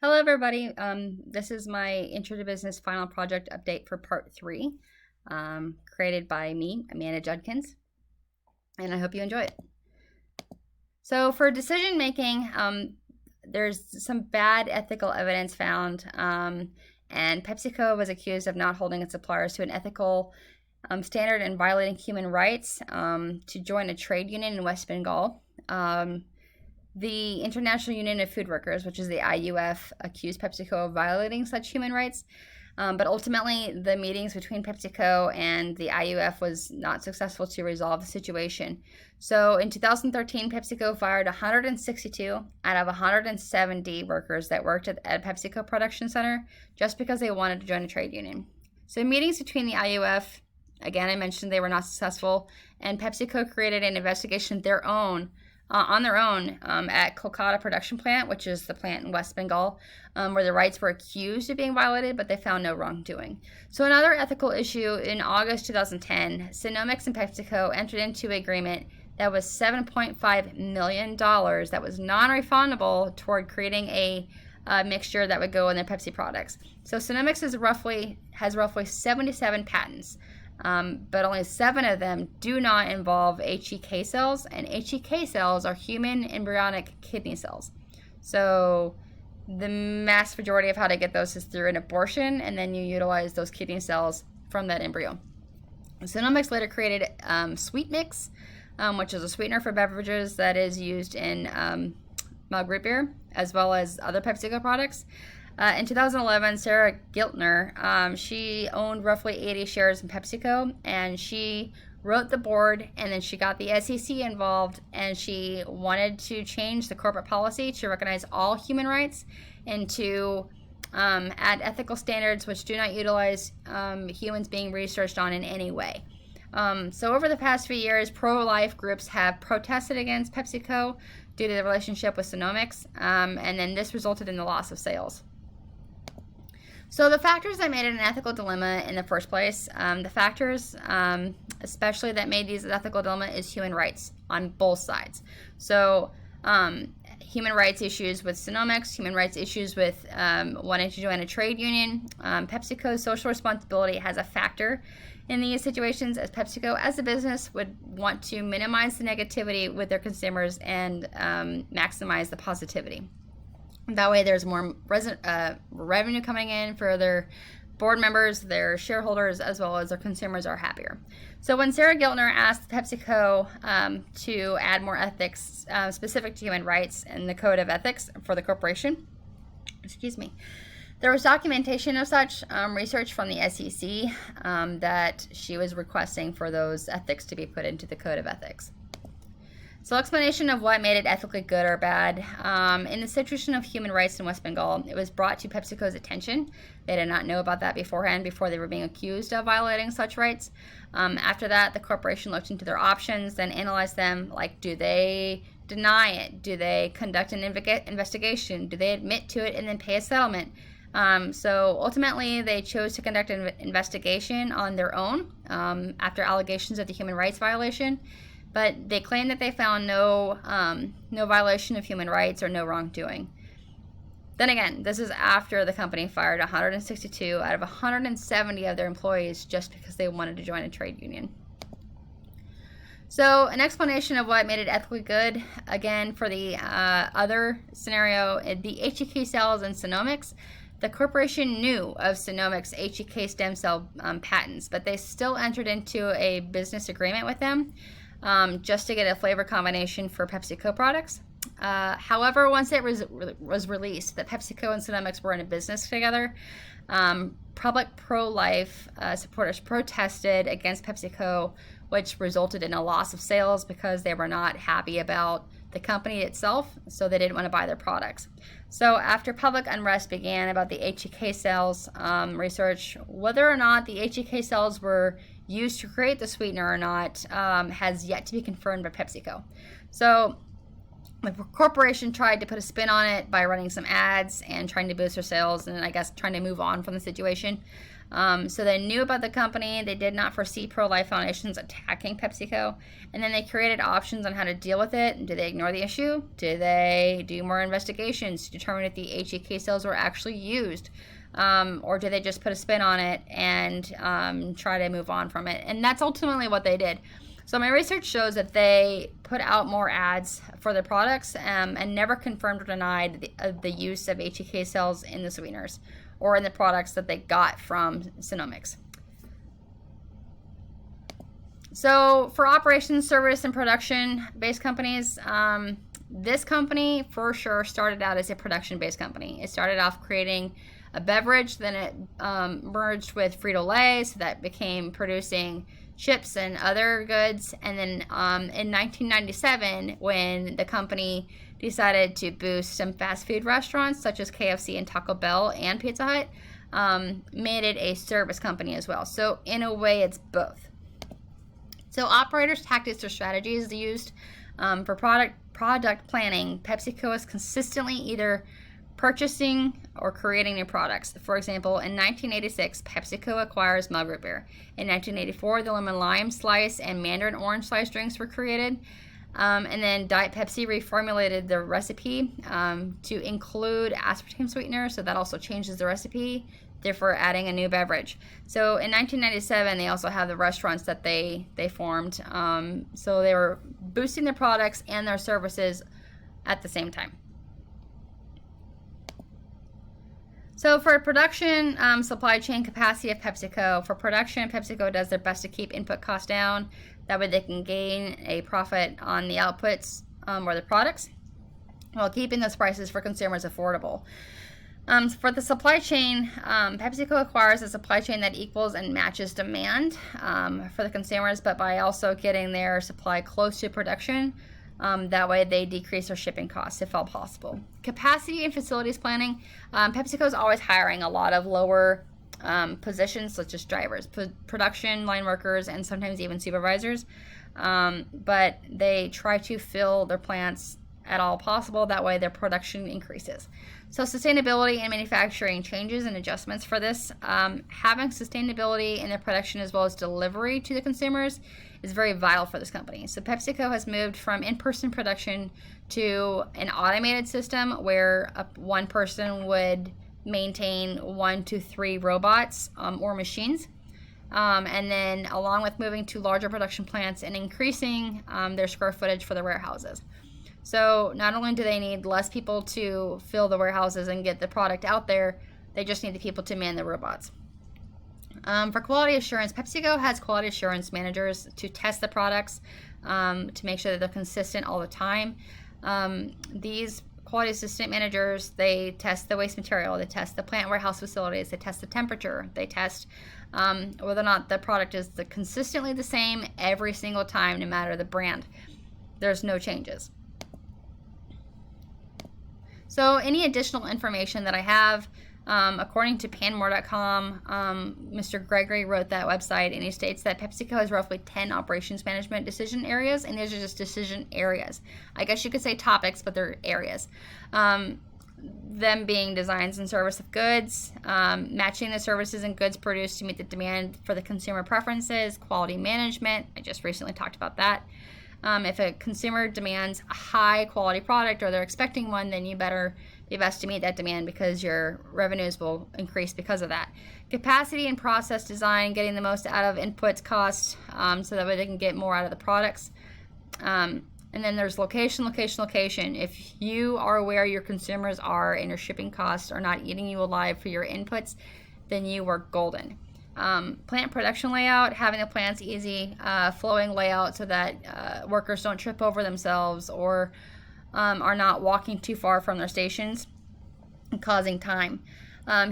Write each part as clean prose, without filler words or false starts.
Hello, everybody. This is my Intro to Business final project update for part 3, created by me, Amanda Judkins, and I hope you enjoy it. So for decision making, there's some bad ethical evidence found, and PepsiCo was accused of not holding its suppliers to an ethical standard and violating human rights to join a trade union in West Bengal. The International Union of Food Workers, which is the IUF, accused PepsiCo of violating such human rights. But ultimately, the meetings between PepsiCo and the IUF was not successful to resolve the situation. So in 2013, PepsiCo fired 162 out of 170 workers that worked at a PepsiCo production center just because they wanted to join a trade union. So meetings between the IUF, again, I mentioned they were not successful, and PepsiCo created an investigation of their own on their own at Kolkata production plant, which is the plant in West Bengal, where the rights were accused of being violated, but they found no wrongdoing. So another ethical issue, in August 2010, Sinomics and PepsiCo entered into an agreement that was $7.5 million that was non-refundable toward creating a mixture that would go in their Pepsi products. So Sinomics has roughly 77 patents. But only 7 of them do not involve HEK cells, and HEK cells are human embryonic kidney cells. So the mass majority of how to get those is through an abortion, and then you utilize those kidney cells from that embryo. Sinomics later created Sweet Mix, which is a sweetener for beverages that is used in mug root beer, as well as other PepsiCo products. In 2011, Sarah Giltner, she owned roughly 80 shares in PepsiCo, and she wrote the board, and then she got the SEC involved, and she wanted to change the corporate policy to recognize all human rights and to add ethical standards which do not utilize humans being researched on in any way. So over the past few years, pro-life groups have protested against PepsiCo due to the relationship with Sinomics, and then this resulted in the loss of sales. So the factors that made it an ethical dilemma in the first place, the factors especially that made these an ethical dilemma is human rights on both sides. So human rights issues with Sinomics, human rights issues with wanting to join a trade union. PepsiCo's social responsibility has a factor in these situations, as PepsiCo as a business would want to minimize the negativity with their consumers and maximize the positivity. That way there's more revenue coming in for their board members, their shareholders, as well as their consumers are happier. So when Sarah Giltner asked PepsiCo to add more ethics specific to human rights in the code of ethics for the corporation, there was documentation of such research from the SEC that she was requesting for those ethics to be put into the code of ethics. So explanation of what made it ethically good or bad. In the situation of human rights in West Bengal, it was brought to PepsiCo's attention. They did not know about that beforehand, before they were being accused of violating such rights. After that, the corporation looked into their options, then analyzed them, like, do they deny it? Do they conduct an investigation? Do they admit to it and then pay a settlement? So ultimately, they chose to conduct an investigation on their own after allegations of the human rights violation. But they claim that they found no violation of human rights or no wrongdoing. Then again, this is after the company fired 162 out of 170 of their employees just because they wanted to join a trade union. So an explanation of what made it ethically good, again, for the other scenario, the HEK cells and Sinomics. The corporation knew of Sinomics' HEK stem cell patents, but they still entered into a business agreement with them just to get a flavor combination for PepsiCo products. However, once it was released that PepsiCo and Sinomics were in a business together, public pro-life supporters protested against PepsiCo, which resulted in a loss of sales because they were not happy about the company itself, so they didn't want to buy their products. So after public unrest began about the HEK cells research, whether or not the HEK cells were used to create the sweetener or not has yet to be confirmed by PepsiCo. So the corporation tried to put a spin on it by running some ads and trying to boost their sales, and I guess trying to move on from the situation. So they knew about the company. They did not foresee pro-life foundations attacking PepsiCo, and then they created options on how to deal with it. Do they ignore the issue? Do they do more investigations to determine if the HEK cells were actually used? Or do they just put a spin on it and try to move on from it? And that's ultimately what they did. So my research shows that they put out more ads for their products and never confirmed or denied the use of HEK cells in the sweeteners or in the products that they got from Genomics. So for operations, service, and production-based companies, this company for sure started out as a production-based company. It started off creating a beverage, then it merged with Frito-Lay, so that became producing chips and other goods. And then in 1997, when the company decided to boost some fast food restaurants such as KFC and Taco Bell and Pizza Hut, made it a service company as well. So in a way, it's both. So operators' tactics or strategies used for product planning. PepsiCo is consistently either purchasing or creating new products. For example, in 1986, PepsiCo acquires Mug Root Beer. In 1984, the lemon lime slice and mandarin orange slice drinks were created. And then Diet Pepsi reformulated the recipe to include aspartame sweetener, so that also changes the recipe, therefore adding a new beverage. So in 1997, they also have the restaurants that they formed. So they were boosting their products and their services at the same time. So for production, supply chain capacity of PepsiCo. For production, PepsiCo does their best to keep input costs down. That way they can gain a profit on the outputs or the products while keeping those prices for consumers affordable. For the supply chain, PepsiCo acquires a supply chain that equals and matches demand for the consumers, but by also getting their supply close to production. That way they decrease their shipping costs if all possible. Capacity and facilities planning. PepsiCo is always hiring a lot of lower positions such as drivers, production line workers, and sometimes even supervisors. But they try to fill their plants at all possible. That way their production increases. So sustainability and manufacturing changes and adjustments for this. Having sustainability in their production as well as delivery to the consumers is very vital for this company. So PepsiCo has moved from in-person production to an automated system where one person would maintain 1 to 3 robots or machines. And then along with moving to larger production plants and increasing their square footage for the warehouses. So not only do they need less people to fill the warehouses and get the product out there, they just need the people to man the robots. For quality assurance, PepsiCo has quality assurance managers to test the products to make sure that they're consistent all the time. These quality assistant managers, they test the waste material, they test the plant warehouse facilities, they test the temperature, they test whether or not the product is consistently the same every single time, no matter the brand. There's no changes. So any additional information that I have, according to panmore.com, Mr. Gregory wrote that website, and he states that PepsiCo has roughly 10 operations management decision areas, and these are just decision areas. I guess you could say topics, but they're areas. Them being designs and service of goods, matching the services and goods produced to meet the demand for the consumer preferences, quality management. I just recently talked about that. If a consumer demands a high quality product or they're expecting one, then you better be best to meet that demand because your revenues will increase because of that. Capacity and process design, getting the most out of inputs costs so that way they can get more out of the products. And then there's location. If you are where your consumers are and your shipping costs are not eating you alive for your inputs, then you are golden. Plant production layout, having the plants easy, flowing layout so that workers don't trip over themselves or are not walking too far from their stations and causing time.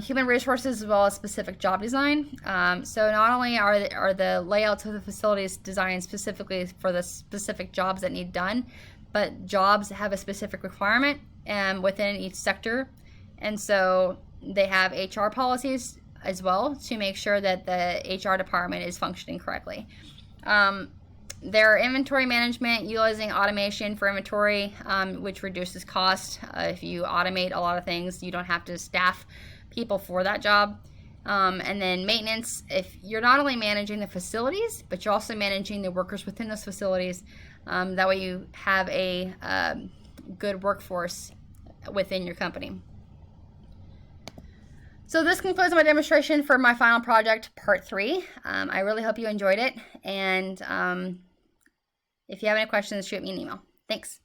Human resources as well as specific job design. So not only are the layouts of the facilities designed specifically for the specific jobs that need done, but jobs have a specific requirement within each sector. And so they have HR policies as well to make sure that the HR department is functioning correctly. Their inventory management, utilizing automation for inventory, which reduces cost. If you automate a lot of things, you don't have to staff people for that job. And then maintenance, if you're not only managing the facilities, but you're also managing the workers within those facilities. That way you have a good workforce within your company. So this concludes my demonstration for my final project, part 3. I really hope you enjoyed it. And if you have any questions, shoot me an email. Thanks.